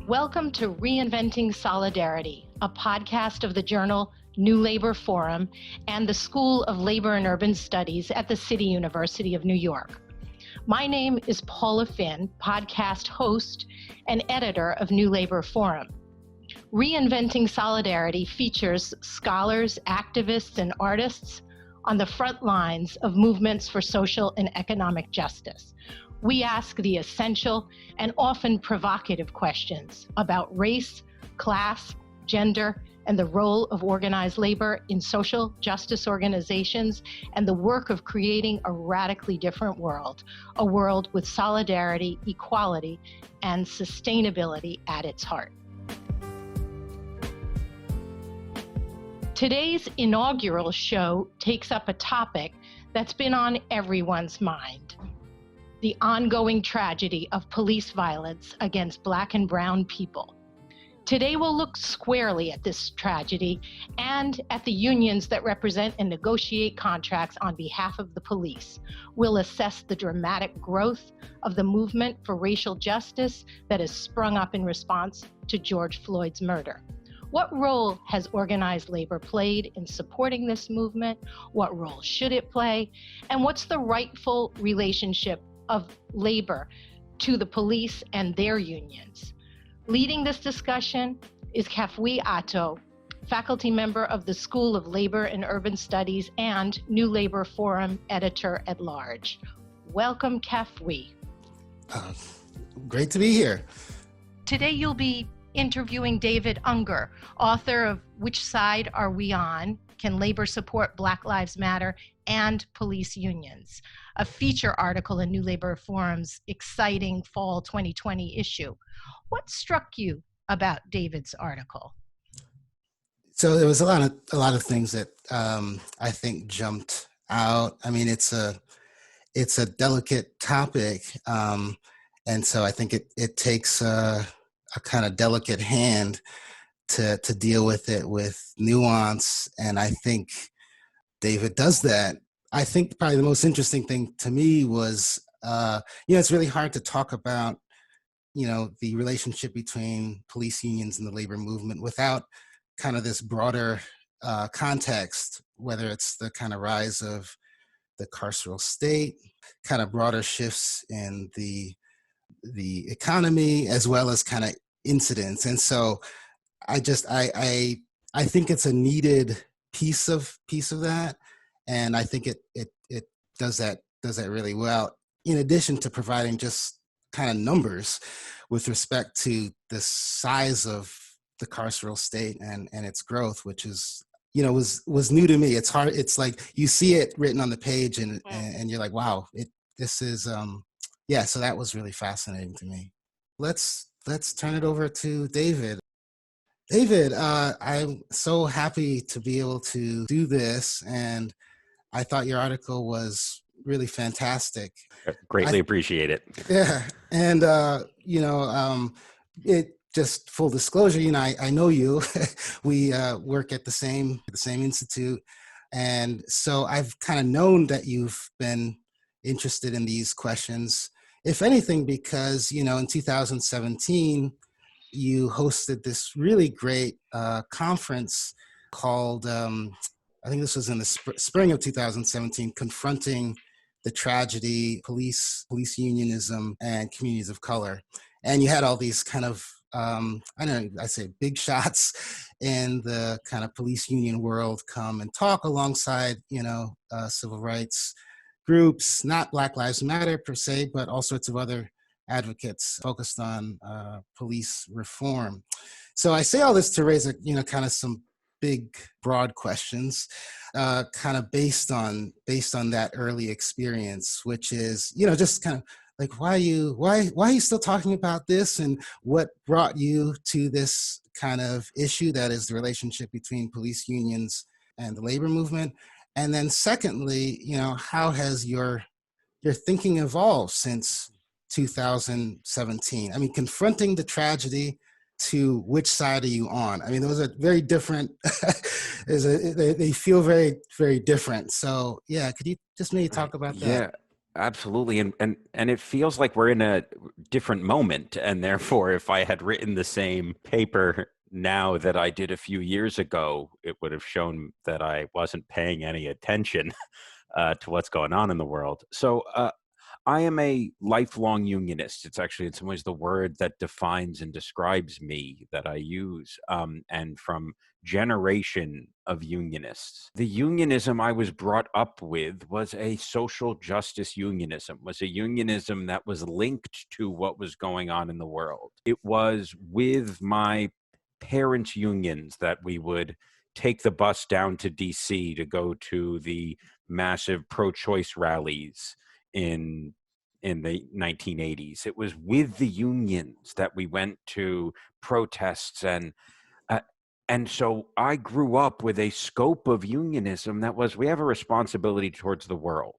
Welcome to Reinventing Solidarity, a podcast of the journal New Labor Forum and the School of Labor and Urban Studies at the City University of New York. My name is Paula Finn, podcast host and editor of New Labor Forum. Reinventing Solidarity features scholars, activists, and artists on the front lines of movements for social and economic justice. We ask the essential and often provocative questions about race, class, gender, and the role of organized labor in social justice organizations and the work of creating a radically different world, a world with solidarity, equality, and sustainability at its heart. Today's inaugural show takes up a topic that's been on everyone's mind: the ongoing tragedy of police violence against Black and Brown people. Today we'll look squarely at this tragedy and at the unions that represent and negotiate contracts on behalf of the police. We'll assess the dramatic growth of the movement for racial justice that has sprung up in response to George Floyd's murder. What role has organized labor played in supporting this movement? What role should it play? And what's the rightful relationship of labor to the police and their unions? Leading this discussion is Kafui Attoh, faculty member of the School of Labor and Urban Studies and New Labor Forum editor-at-large. Welcome, Kafui. Great to be here. Today you'll be interviewing David Unger, author of Which Side Are We On? Can Labor Support Black Lives Matter and Police Unions? A feature article in New Labor Forum's exciting fall 2020 issue. What struck you about David's article? So there was a lot of things that I think jumped out. I mean, it's a delicate topic, and so I think it takes a kind of delicate hand to deal with it with nuance, and I think David does that. I think probably the most interesting thing to me was, it's really hard to talk about, the relationship between police unions and the labor movement without kind of this broader context, whether it's the kind of rise of the carceral state, kind of broader shifts in the economy, as well as kind of incidents. And so I think it's a needed piece of that. And I think it does that really well, in addition to providing just kind of numbers with respect to the size of the carceral state and its growth, which is, was new to me. It's hard. It's like you see it written on the page and you're like, wow, this is, so that was really fascinating to me. Let's turn it over to David. David, I'm so happy to be able to do this, and I thought your article was really fantastic. Greatly appreciate it. Yeah, and it just full disclosure, I know you. We work at the same institute, and so I've kind of known that you've been interested in these questions. If anything, because in 2017, you hosted this really great conference called, I think this was in the spring of 2017, Confronting the Tragedy, Police Unionism, and Communities of Color. And you had all these kind of, I say big shots in the kind of police union world come and talk alongside, civil rights groups, not Black Lives Matter per se, but all sorts of other advocates focused on police reform. So I say all this to raise kind of some big, broad questions, kind of based on that early experience, which is, just kind of like, why are you still talking about this, and what brought you to this kind of issue that is the relationship between police unions and the labor movement? And then secondly, how has your thinking evolved since 2017? I mean, confronting the tragedy to which side are you on? I mean, those are very different. They feel very, very different. So yeah, could you just maybe talk about that? Yeah, absolutely. And it feels like we're in a different moment. And therefore, if I had written the same paper now that I did a few years ago, it would have shown that I wasn't paying any attention to what's going on in the world. So I am a lifelong unionist. It's actually in some ways the word that defines and describes me that I use. And from generation of unionists. The unionism I was brought up with was a social justice unionism, was a unionism that was linked to what was going on in the world. It was with my parents' unions that we would take the bus down to DC to go to the massive pro-choice rallies in the 1980s. It was with the unions that we went to protests, and so I grew up with a scope of unionism that was, we have a responsibility towards the world.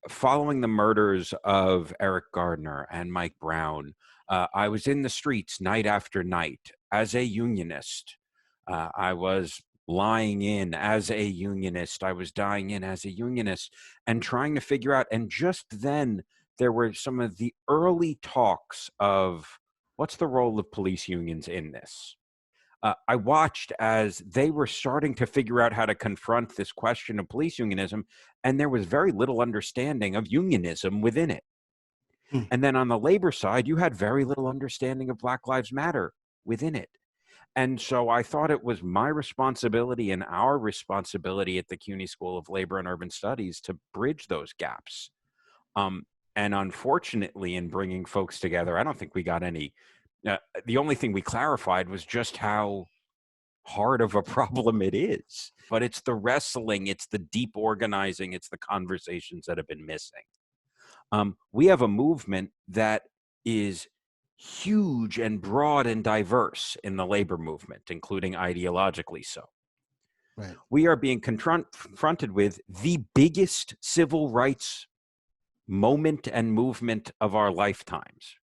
Following the murders of Eric Gardner and Mike Brown, I was in the streets night after night as a unionist. I was lying in as a unionist. I was dying in as a unionist and trying to figure out. And just then, there were some of the early talks of what's the role of police unions in this? I watched as they were starting to figure out how to confront this question of police unionism, and there was very little understanding of unionism within it. Hmm. And then on the labor side, you had very little understanding of Black Lives Matter within it. And so I thought it was my responsibility and our responsibility at the CUNY School of Labor and Urban Studies to bridge those gaps. And unfortunately, in bringing folks together, I don't think we got any. The only thing we clarified was just how hard of a problem it is. But it's the wrestling, it's the deep organizing, it's the conversations that have been missing. We have a movement that is huge and broad and diverse in the labor movement, including ideologically so. Right. We are being confronted with the biggest civil rights moment and movement of our lifetimes,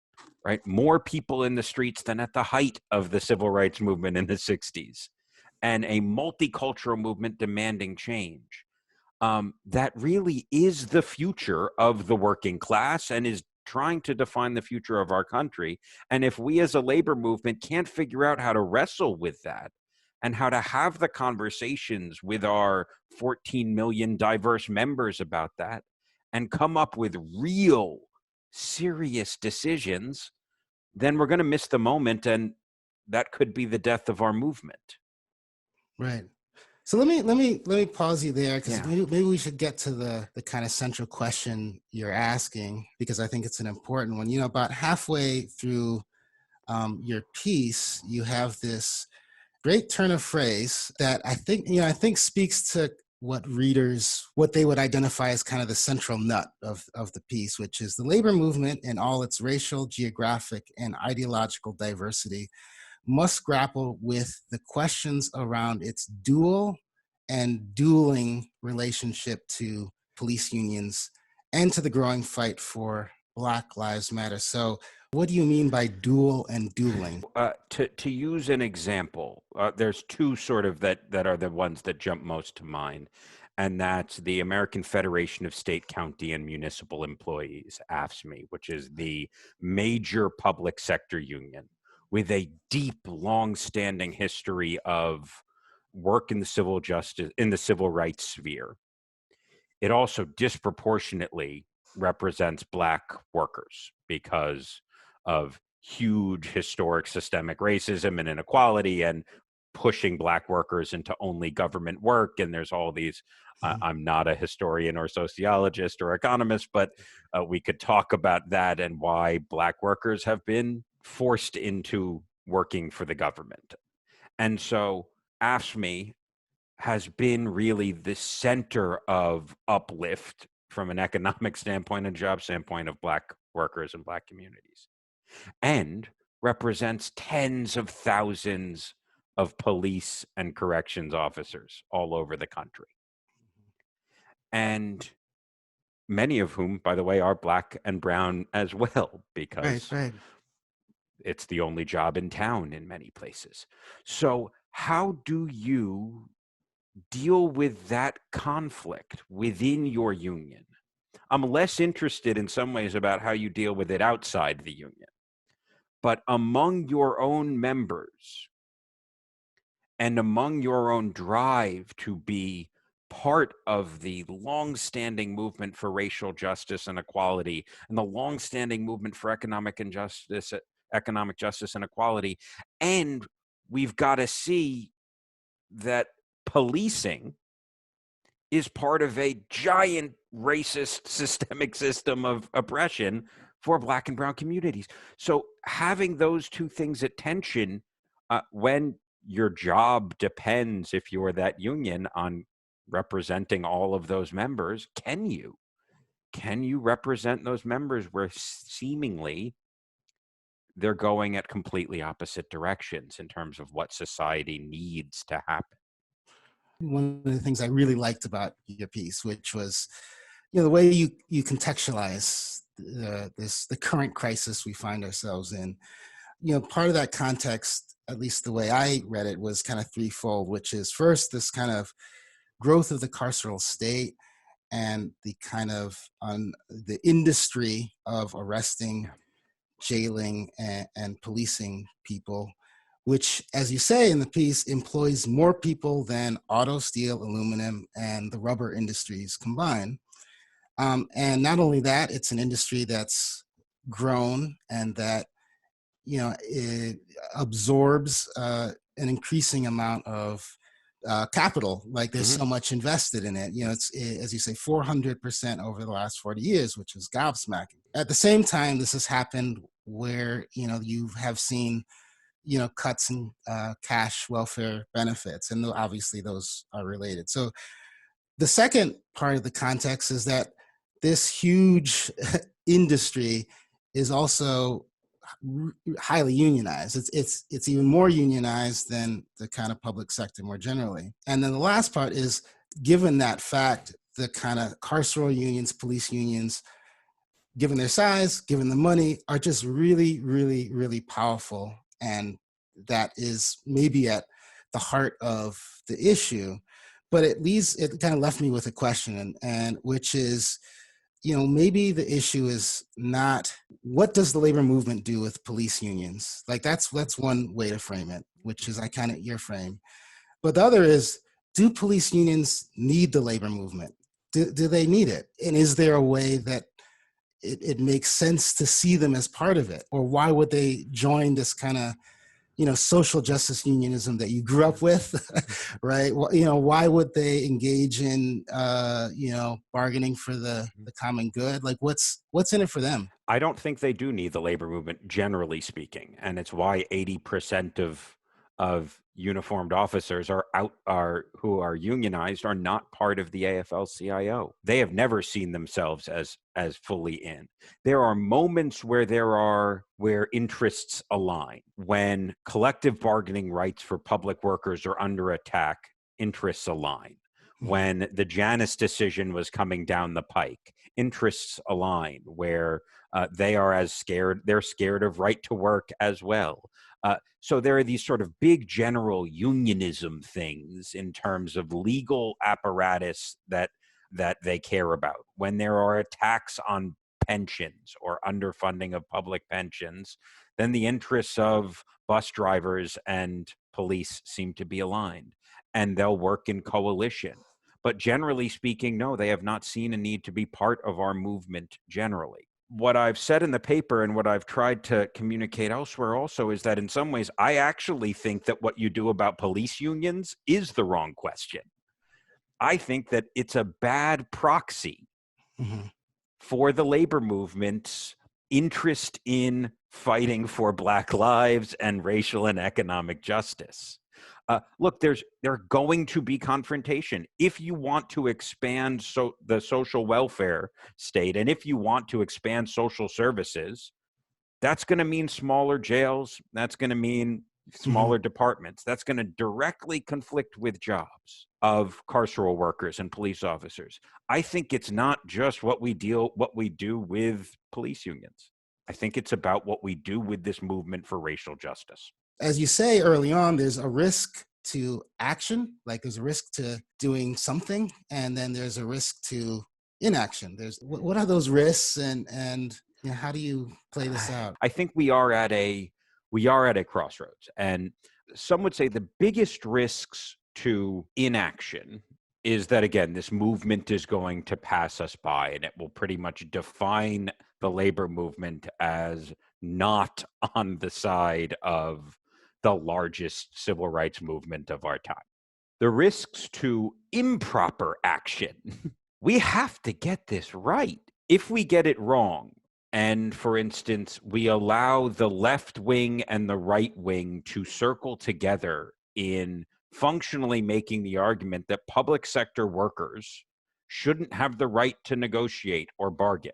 right? More people in the streets than at the height of the civil rights movement in the 60s, and a multicultural movement demanding change. That really is the future of the working class and is trying to define the future of our country. And if we as a labor movement can't figure out how to wrestle with that and how to have the conversations with our 14 million diverse members about that and come up with real serious decisions, then we're going to miss the moment, and that could be the death of our movement. Right. So let me pause you there, because Yeah. maybe we should get to the kind of central question you're asking, because I think it's an important one. You know, about halfway through your piece, you have this great turn of phrase that I think speaks to what they would identify as kind of the central nut of the piece, which is the labor movement in all its racial, geographic, and ideological diversity must grapple with the questions around its dual and dueling relationship to police unions and to the growing fight for Black Lives Matter. So what do you mean by duel and dueling? To use an example, there's two sort of that are the ones that jump most to mind, and that's the American Federation of State, County, and Municipal Employees, AFSCME, which is the major public sector union with a deep, long-standing history of work in the civil rights sphere. It also disproportionately represents Black workers because of huge historic systemic racism and inequality and pushing Black workers into only government work. And there's all these, I'm not a historian or sociologist or economist, but we could talk about that and why Black workers have been forced into working for the government. And so AFSCME has been really the center of uplift from an economic standpoint and job standpoint of Black workers and Black communities, and represents tens of thousands of police and corrections officers all over the country. And many of whom, by the way, are Black and brown as well, because Right. it's the only job in town in many places. So how do you deal with that conflict within your union? I'm less interested in some ways about how you deal with it outside the union. but among your own members and among your own drive to be part of the long-standing movement for racial justice and equality and the long-standing movement for economic justice and equality. And we've got to see that policing is part of a giant racist systemic system of oppression for Black and brown communities. So having those two things at tension, when your job depends, if you're that union, on representing all of those members, can you represent those members where seemingly they're going at completely opposite directions in terms of what society needs to happen? One of the things I really liked about your piece, which was, the way you contextualize the current crisis we find ourselves in. Part of that context, at least the way I read it, was kind of threefold, which is first this kind of growth of the carceral state and the kind of the industry of arresting, jailing, and policing people, which, as you say in the piece, employs more people than auto, steel, aluminum, and the rubber industries combined. And not only that, it's an industry that's grown and that it absorbs an increasing amount of capital. Like there's so much invested in it. It's, as you say, 400% over the last 40 years, which is gobsmacking. At the same time, this has happened where, you have seen, cuts in cash welfare benefits, and obviously those are related. So the second part of the context is that this huge industry is also highly unionized. It's even more unionized than the kind of public sector more generally. And then the last part is, given that fact, the kind of carceral unions, police unions, given their size, given the money, are just really, really, really powerful. And that is maybe at the heart of the issue. But it kind of left me with a question, and which is, maybe the issue is not what does the labor movement do with police unions? Like that's one way to frame it, which is your frame. But the other is, do police unions need the labor movement? Do they need it? And is there a way that it makes sense to see them as part of it? Or why would they join this kind of social justice unionism that you grew up with, right? Well, why would they engage in, bargaining for the common good? Like what's in it for them? I don't think they do need the labor movement, generally speaking. And it's why 80% of uniformed officers who are unionized are not part of the AFL-CIO. They have never seen themselves as fully in. There are moments where interests align. When collective bargaining rights for public workers are under attack, interests align. When the Janus decision was coming down the pike, interests align, where they're scared of right to work as well. So there are these sort of big general unionism things in terms of legal apparatus that they care about. When there are attacks on pensions or underfunding of public pensions, then the interests of bus drivers and police seem to be aligned, and they'll work in coalition. But generally speaking, no, they have not seen a need to be part of our movement generally. What I've said in the paper and what I've tried to communicate elsewhere also is that in some ways, I actually think that what you do about police unions is the wrong question. I think that it's a bad proxy for the labor movement's interest in fighting for Black lives and racial and economic justice. Look, there are going to be confrontation. If you want to expand the social welfare state, and if you want to expand social services, that's going to mean smaller jails. That's going to mean smaller departments. That's going to directly conflict with jobs of carceral workers and police officers. I think it's not just what we do with police unions. I think it's about what we do with this movement for racial justice. As you say early on, there's a risk to action, like there's a risk to doing something, and then there's a risk to inaction. What are those risks, and how do you play this out? I think we are at a we are at a crossroads. And some would say the biggest risks to inaction is that, again, this movement is going to pass us by, and it will pretty much define the labor movement as not on the side of the largest civil rights movement of our time. The risks to improper action. We have to get this right. If we get it wrong, and for instance, we allow the left wing and the right wing to circle together in functionally making the argument that public sector workers shouldn't have the right to negotiate or bargain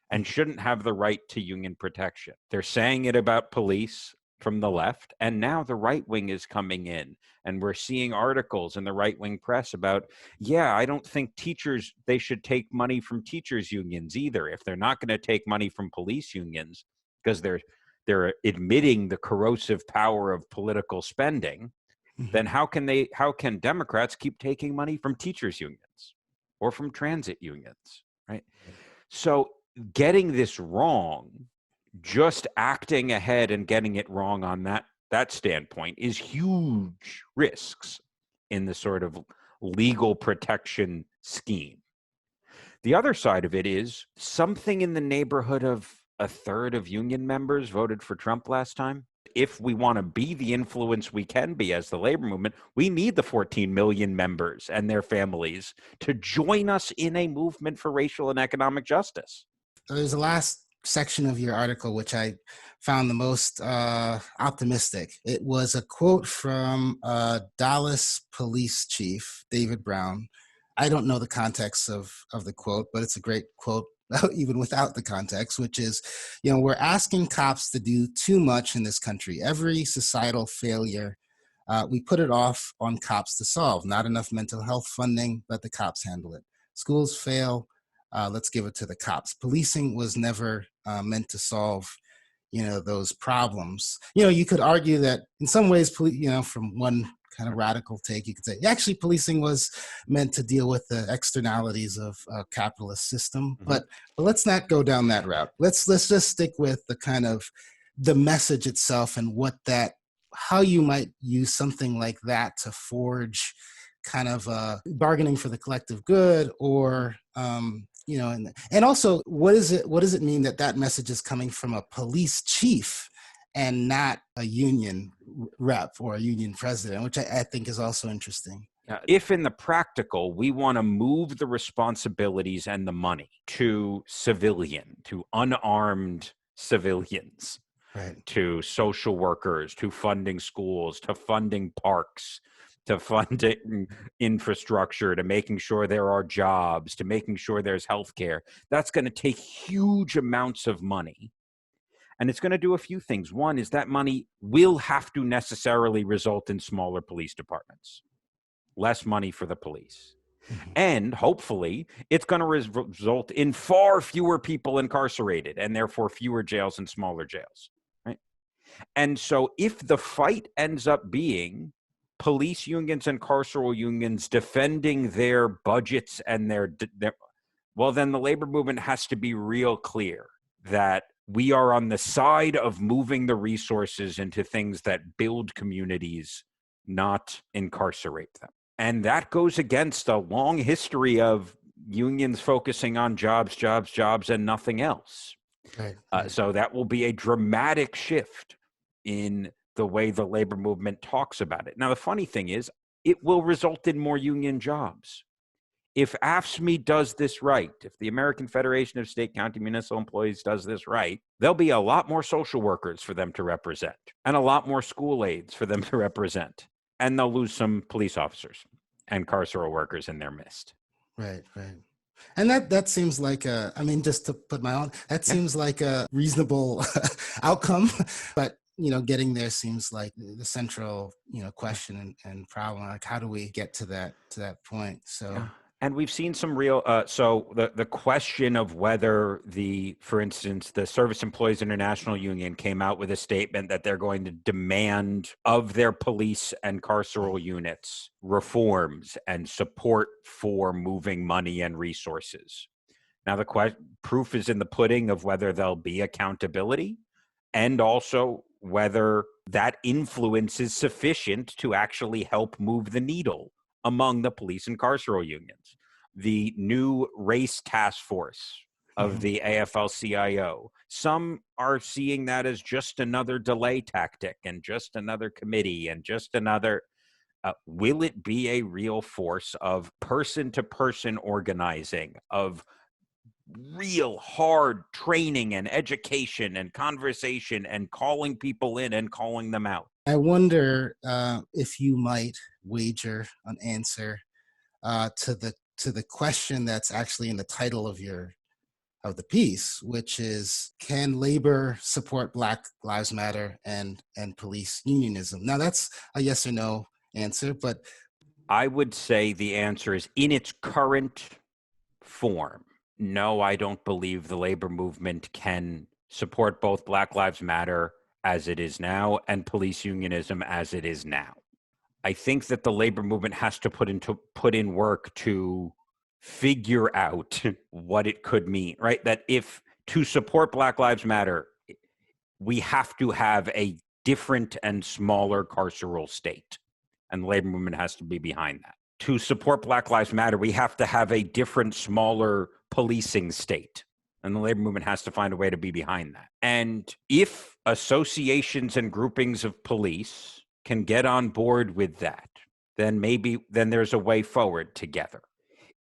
and shouldn't have the right to union protection. They're saying it about police from the left, and now the right wing is coming in, and we're seeing articles in the right wing press about, yeah, I don't think teachers, they should take money from teachers unions either. If they're not going to take money from police unions because they're admitting the corrosive power of political spending, then how can Democrats keep taking money from teachers unions or from transit unions, right? So getting this wrong, just acting ahead and getting it wrong on that standpoint is huge risks in the sort of legal protection scheme. The other side of it is something in the neighborhood of a third of union members voted for Trump last time. If we want to be the influence we can be as the labor movement, we need the 14 million members and their families to join us in a movement for racial and economic justice. There's a last section of your article which I found the most optimistic. It was a quote from Dallas police chief David Brown. I don't know the context of the quote, but it's a great quote even without the context, which is, we're asking cops to do too much in this country. Every societal failure, we put it off on cops to solve. Not enough mental health funding, let the cops handle it. Schools fail, let's give it to the cops. Policing was never meant to solve, those problems. You could argue that in some ways, from one kind of radical take, you could say, actually, policing was meant to deal with the externalities of a capitalist system. Mm-hmm. But let's not go down that route. Let's just stick with the kind of the message itself and how you might use something like that to forge kind of bargaining for the collective good, or and also what does it mean that message is coming from a police chief and not a union rep or a union president, which I think is also interesting. If in the practical, we want to move the responsibilities and the money to unarmed civilians, right, to social workers, to funding schools, to funding parks, to funding infrastructure, to making sure there are jobs, to making sure there's healthcare, that's going to take huge amounts of money. And it's going to do a few things. One is that money will have to necessarily result in smaller police departments, less money for the police. Mm-hmm. And hopefully it's going to result in far fewer people incarcerated and therefore fewer jails and smaller jails, right? And so if the fight ends up being police unions and carceral unions defending their budgets and well, then the labor movement has to be real clear that we are on the side of moving the resources into things that build communities, not incarcerate them. And that goes against a long history of unions focusing on jobs, and nothing else. Right. So that will be a dramatic shift in the way the labor movement talks about it. Now, the funny thing is, it will result in more union jobs. If AFSCME does this right, if the American Federation of State, County, Municipal Employees does this right, there'll be a lot more social workers for them to represent and a lot more school aides for them to represent. And they'll lose some police officers and carceral workers in their midst. Right. And that seems like just to put my own, seems like a reasonable outcome, but getting there seems like the central, question and problem. Like, how do we get to that point? So. Yeah. And we've seen some real, so the question of whether for instance, the Service Employees International Union came out with a statement that they're going to demand of their police and carceral units reforms and support for moving money and resources. Now, the proof is in the pudding of whether there'll be accountability and also whether that influence is sufficient to actually help move the needle among the police and carceral unions. The new race task force of the AFL-CIO, some are seeing that as just another delay tactic and just another committee and just another. Will it be a real force of person-to-person organizing, of real hard training and education and conversation and calling people in and calling them out? I wonder if you might wager an answer to the question that's actually in the title of the piece, which is, can labor support Black Lives Matter and police unionism? Now that's a yes or no answer, but I would say the answer is, in its current form, no, I don't believe the labor movement can support both Black Lives Matter as it is now and police unionism as it is now. I think that the labor movement has to put in work to figure out what it could mean, right? That if to support Black Lives Matter, we have to have a different and smaller carceral state, and the labor movement has to be behind that. To support Black Lives Matter, we have to have a different, smaller policing state, and the labor movement has to find a way to be behind that. And if associations and groupings of police can get on board with that, then there's a way forward together.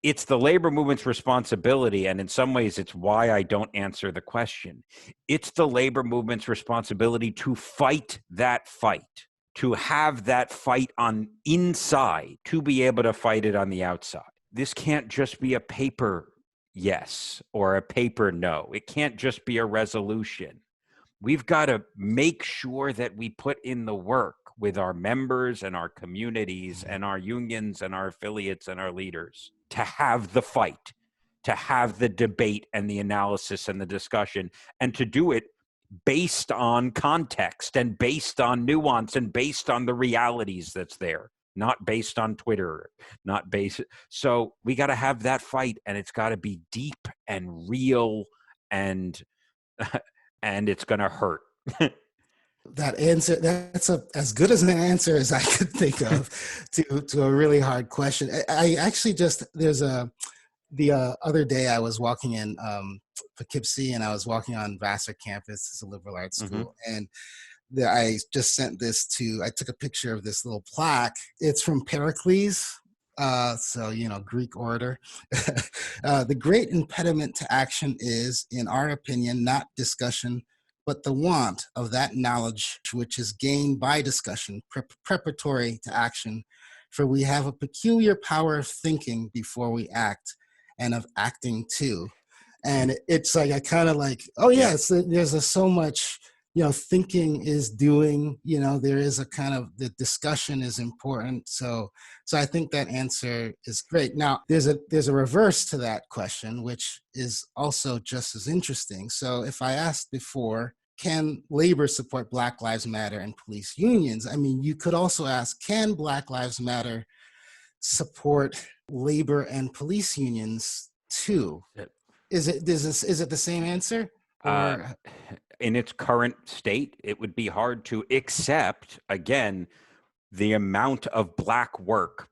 It's the labor movement's responsibility, and in some ways it's why I don't answer the question. It's the labor movement's responsibility to fight that fight, to have that fight on inside, to be able to fight it on the outside. This can't just be a paper yes or a paper no. It can't just be a resolution. We've got to make sure that we put in the work with our members and our communities and our unions and our affiliates and our leaders to have the fight, to have the debate and the analysis and the discussion, and to do it based on context and based on nuance and based on the realities that's there, not based on Twitter, not based. So we got to have that fight, and it's got to be deep and real, and it's going to hurt. That answer, that's as good as an answer as I could think of to a really hard question. I actually the other day I was walking in Poughkeepsie, and I was walking on Vassar campus. It's a liberal arts school. And I just I took a picture of this little plaque. It's from Pericles. So, Greek orator. The great impediment to action is, in our opinion, not discussion, but the want of that knowledge which is gained by discussion, preparatory to action. For we have a peculiar power of thinking before we act, and of acting too. And it's like, I kind of like, oh yeah, there's so much, thinking is doing, there is a kind of, the discussion is important. So I think that answer is great. Now there's a reverse to that question, which is also just as interesting. So if I asked before, can labor support Black Lives Matter and police unions? I mean, you could also ask, can Black Lives Matter support labor and police unions too? Is it the same answer? Or in its current state, it would be hard to, accept, again, the amount of Black work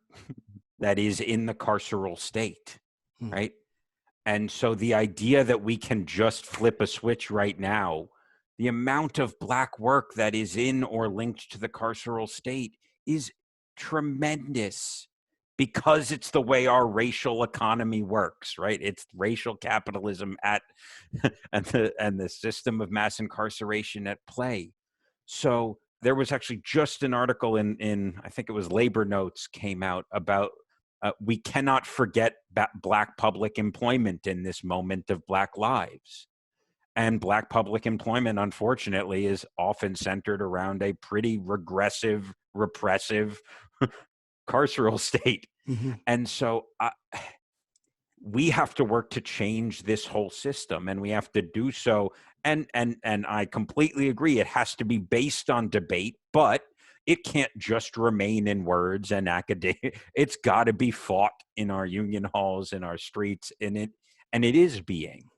that is in the carceral state, right? And so the idea that we can just flip a switch right now, the amount of Black work that is in or linked to the carceral state is tremendous, because it's the way our racial economy works, right? It's racial capitalism and the system of mass incarceration at play. So there was actually just an article in I think it was Labor Notes came out about we cannot forget Black public employment in this moment of Black lives. And Black public employment, unfortunately, is often centered around a pretty regressive, repressive carceral state. And so we have to work to change this whole system, and we have to do so. And I completely agree. It has to be based on debate, but it can't just remain in words and academic. It's got to be fought in our union halls, in our streets, and it is being.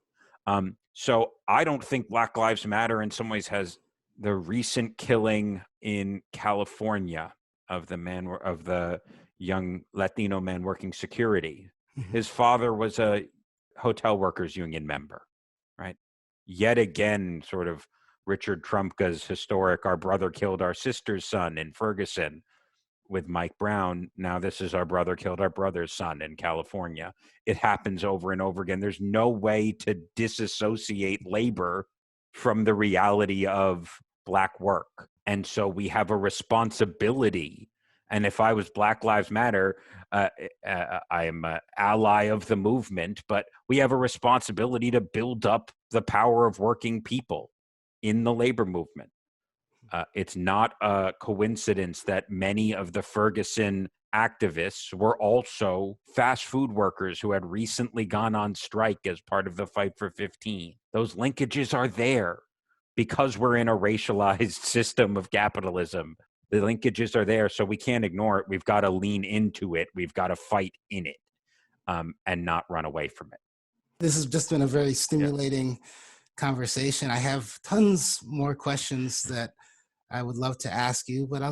So I don't think Black Lives Matter in some ways has the recent killing in California of the young Latino man working security. His father was a hotel workers union member, right? Yet again, sort of Richard Trumka's historic "Our brother killed our sister's son" in Ferguson with Mike Brown. Now this is "Our brother killed our brother's son" in California. It happens over and over again. There's no way to disassociate labor from the reality of Black work. And so we have a responsibility. And if I was Black Lives Matter, I am an ally of the movement, but we have a responsibility to build up the power of working people in the labor movement. It's not a coincidence that many of the Ferguson activists were also fast food workers who had recently gone on strike as part of the Fight for 15. Those linkages are there because we're in a racialized system of capitalism. The linkages are there, so we can't ignore it. We've got to lean into it. We've got to fight in it, and not run away from it. This has just been a very stimulating conversation. I have tons more questions that I would love to ask you, but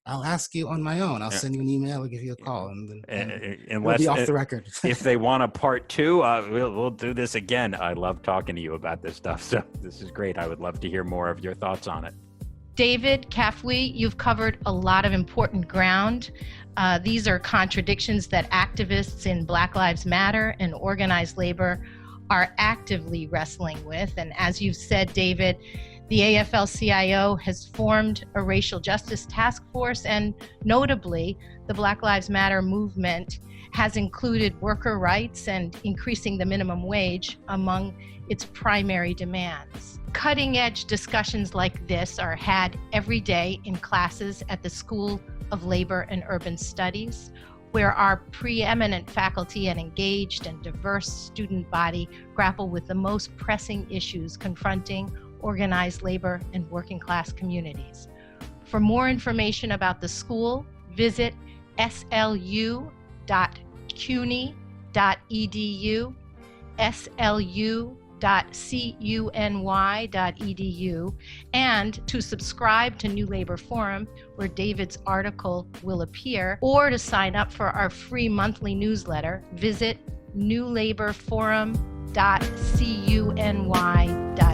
I'll ask you on my own. I'll send you an email or give you a call, and we'll be off the record. If they want a part 2, we'll do this again. I love talking to you about this stuff, so this is great. I would love to hear more of your thoughts on it. David Kafui, you've covered a lot of important ground. These are contradictions that activists in Black Lives Matter and organized labor are actively wrestling with. And as you've said, David, the AFL-CIO has formed a racial justice task force, and notably, the Black Lives Matter movement has included worker rights and increasing the minimum wage among its primary demands. Cutting-edge discussions like this are had every day in classes at the School of Labor and Urban Studies, where our preeminent faculty and engaged and diverse student body grapple with the most pressing issues confronting organized labor and working class communities. For more information about the school, visit slu.cuny.edu, slu.cuny.edu, and to subscribe to New Labor Forum, where David's article will appear, or to sign up for our free monthly newsletter, visit newlaborforum.cuny.edu.